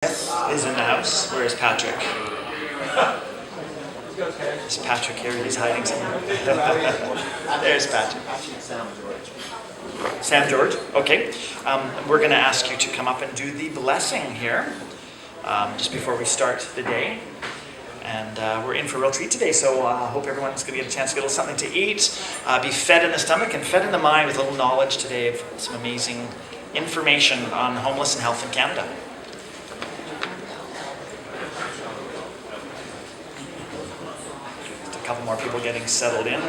Is in the house. Where is Patrick? Is Patrick here? He's hiding somewhere. There's Patrick. Sam George. Okay. We're going to ask you to come up and do the blessing here just before we start the day. And we're in for a real treat today, so I hope everyone's going to get a chance to get a little something to eat, be fed in the stomach and fed in the mind with a little knowledge today of some amazing information on homeless and health in Canada. Just a couple more people getting settled in.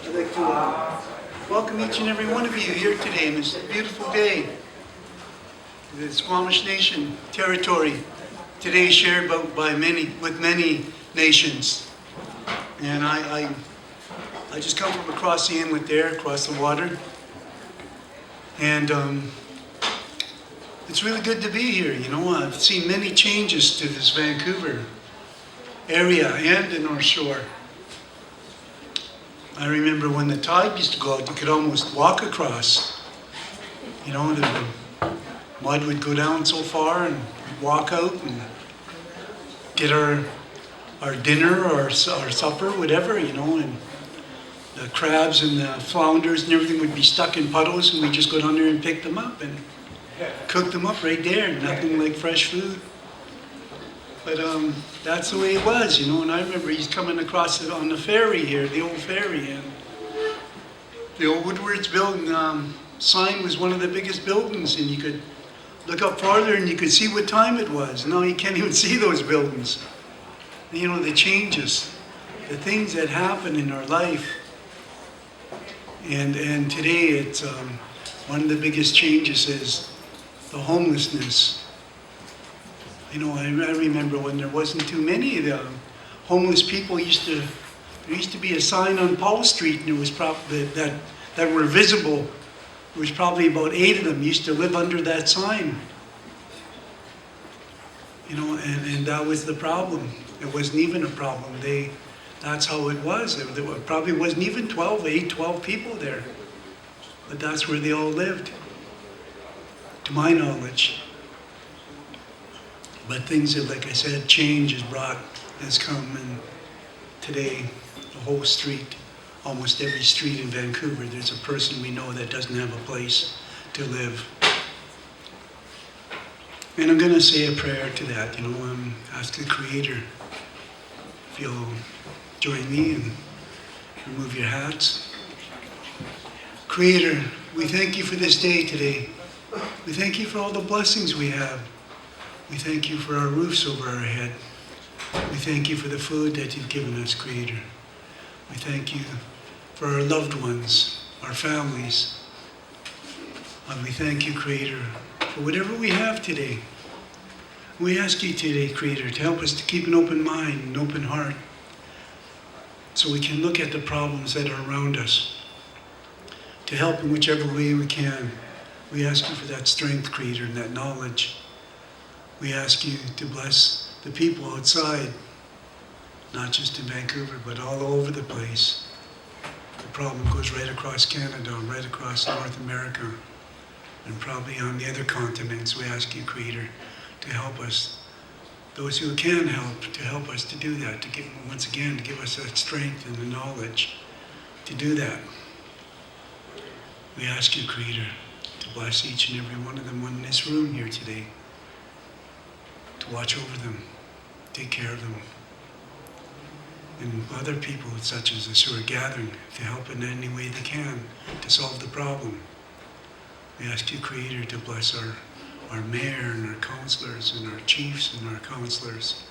I'd like to welcome each and every one of you here today on this beautiful day. The Squamish Nation territory today shared with many nations. And I just come from across the inlet there, across the water. And it's really good to be here, you know. I've seen many changes to this Vancouver area and the North Shore. I remember when the tide used to go out, you could almost walk across. You know, the mud would go down so far and we'd walk out and get our dinner or our supper, whatever, you know, and the crabs and the flounders and everything would be stuck in puddles, and we'd just go down there and pick them up and cook them up right there. Nothing like fresh food. But that's the way it was, you know. And I remember he's coming across it on the ferry here, the old ferry, and the old Woodward's building sign was one of the biggest buildings, and you could look up farther and you could see what time it was. Now you can't even see those buildings. You know, the changes, the things that happen in our life. And today it's one of the biggest changes is the homelessness. You know, I remember when there wasn't too many of the homeless people. There used to be a sign on Paul Street, and it was probably that were visible. There was probably about 8 of them used to live under that sign. You know, and that was the problem. It wasn't even a problem. That's how it was. There probably wasn't even 12 people there. But that's where they all lived, to my knowledge. But things that, like I said, change has come, and today the whole street, almost every street in Vancouver, there's a person we know that doesn't have a place to live. And I'm going to say a prayer to that, you know, ask the Creator if you'll join me and remove your hats. Creator, we thank you for this day today. We thank you for all the blessings we have. We thank you for our roofs over our head. We thank you for the food that you've given us, Creator. We thank you for our loved ones, our families. And we thank you, Creator, for whatever we have today. We ask you today, Creator, to help us to keep an open mind, an open heart, so we can look at the problems that are around us, to help in whichever way we can. We ask you for that strength, Creator, and that knowledge. We ask you to bless the people outside, not just in Vancouver, but all over the place. The problem goes right across Canada, right across North America, and probably on the other continents. We ask you, Creator, to help us, those who can help, to help us to do that, to give us that strength and the knowledge to do that. We ask you, Creator, to bless each and every one of them in this room here today, to watch over them, take care of them, and other people such as us who are gathering to help in any way they can to solve the problem. We ask you, Creator, to bless our mayor and our councillors and our chiefs and our councillors,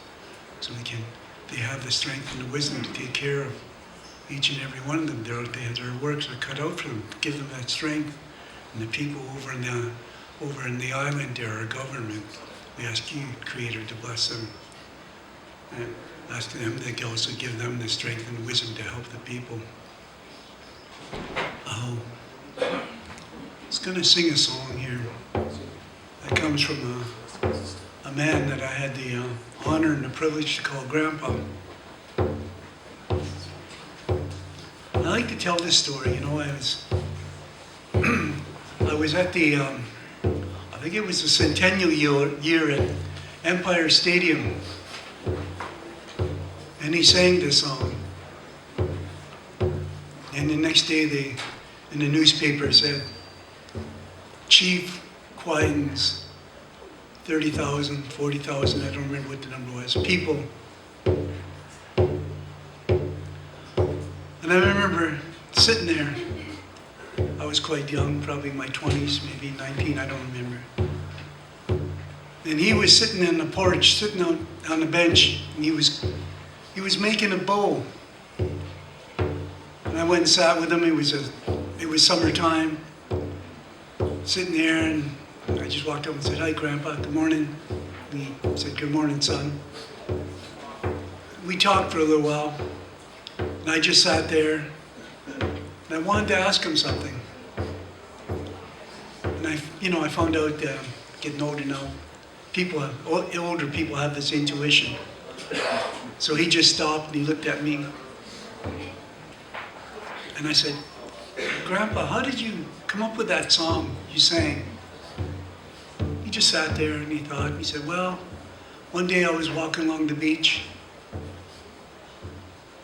so they have the strength and the wisdom to take care of each and every one of them. Their works are cut out for them. Give them that strength. And the people over in the island there, our government, we ask you, Creator, to bless them. And Ask them to also give them the strength and wisdom to help the people. I was going to sing a song here that comes from a man that I had the honor and the privilege to call Grandpa. I like to tell this story. You know, I was at the, I think it was the centennial year at Empire Stadium, and he sang this song. And the next day, in the newspaper said, Chief quietens 30,000, 40,000, I don't remember what the number was, people. And I remember sitting there. I was quite young, probably in my 20s, maybe 19, I don't remember. And he was sitting on the porch, sitting out on the bench, and he was making a bow. And I went and sat with him. It was summertime, sitting there, and I just walked up and said, "Hi, Grandpa, good morning." And he said, "Good morning, son." We talked for a little while, and I just sat there, and I wanted to ask him something. And I found out, getting older now, older people have this intuition. So he just stopped and he looked at me. And I said, "Grandpa, how did you come up with that song you sang?" He just sat there and he thought. He said, "Well, one day I was walking along the beach.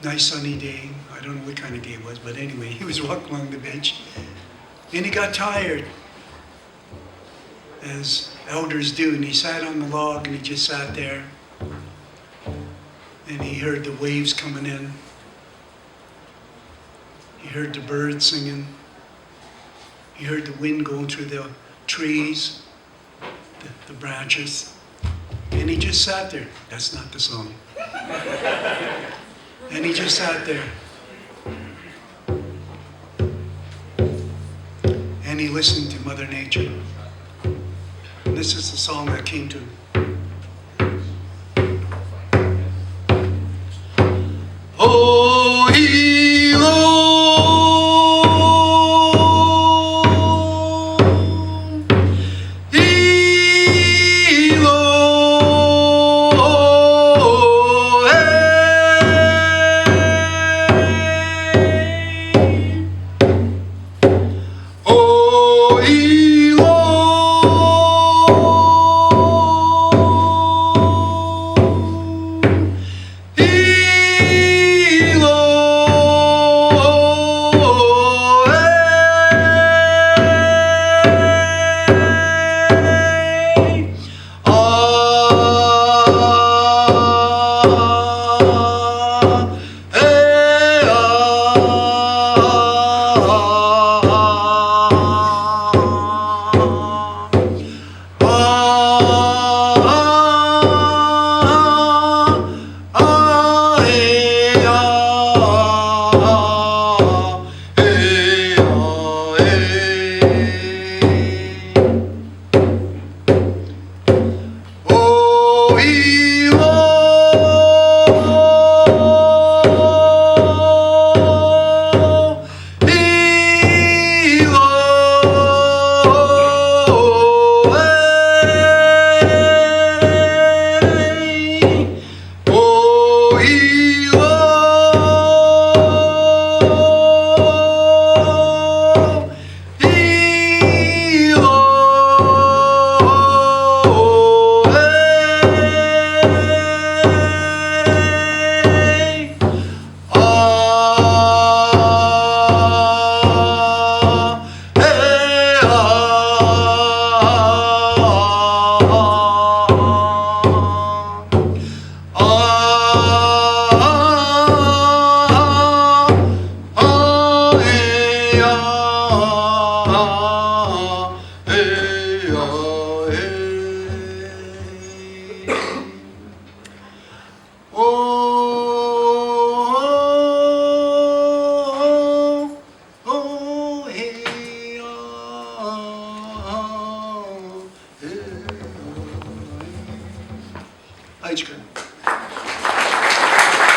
Nice sunny day. I don't know what kind of day it was, but anyway, he was walking along the beach. And he got tired, as elders do, and he sat on the log and he just sat there. And he heard the waves coming in. He heard the birds singing. He heard the wind going through the trees, the branches. And he just sat there. That's not the song. And he just sat there. And he listened to Mother Nature. And this is the song that came to him.